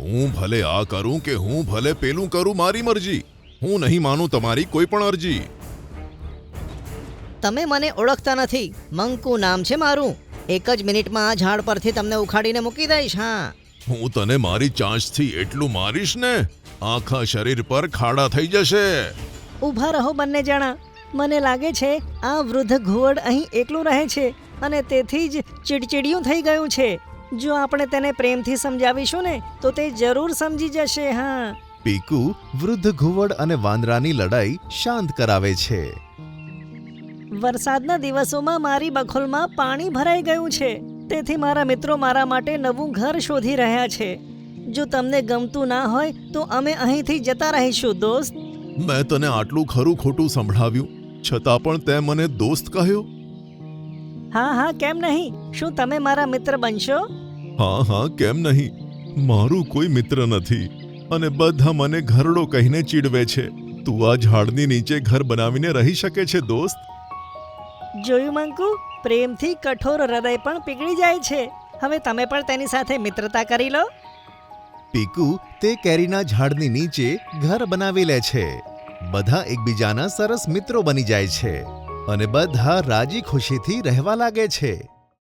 હું ભલે આ કરું કે હું ભલે પેલું કરું, મારી મરજી. હું નહીં માનું તમારી કોઈ પણ અરજી. તમે મને ઓળખતા નથી. મંકુ નામ છે મારું. 1 જ મિનિટમાં આ ઝાડ પરથી તમને ઉખાડીને મૂકી દઈશ. હા, હું તને મારી ચાંચથી એટલું મારીશ ને, આખા શરીર પર ખાડા થઈ જશે. ઊભા રહો બંને જણા. મને લાગે છે આ વૃદ્ધ ઘુવડ અહીં એકલું રહે છે અને તેથી જ ચીડચીડિયું થઈ ગયું છે. જો આપણે તેને પ્રેમથી સમજાવીશું ને તો તે જરૂર સમજી જશે. હા, પીકુ વૃદ્ધ ઘુવડ અને વાંદરાની લડાઈ શાંત કરાવે છે. વરસાદના દિવસોમાં મારી બખોલમાં પાણી ભરાઈ ગયું છે, તેથી મારા મિત્રો મારા માટે નવું ઘર શોધી રહ્યા છે. જો તમને ગમતું ના હોય તો અમે અહીંથી જતા રહીશું દોસ્ત. મેં તને આટલું ખરું ખોટું સંભળાવ્યું, છતાં પણ તે મને દોસ્ત કહ્યો. હા હા, કેમ નહીં? શું તમે મારા મિત્ર બનશો? હા હા, કેમ નહીં. મારું કોઈ મિત્ર નથી અને બધા મને ઘરડો કહીને ચીડવે છે. તું આ ઝાડની નીચે ઘર બનાવીને રહી શકે છે દોસ્ત. જોયું મંકુ, પ્રેમથી કઠોર હૃદય પણ પીગળી જાય છે. હવે તમે પણ તેની સાથે મિત્રતા કરી લો. પીકુ તે કેરીના ઝાડની નીચે ઘર બનાવી લે છે. બધા એકબીજાના સરસ મિત્રો બની જાય છે અને બધા રાજી ખુશીથી રહેવા લાગે છે.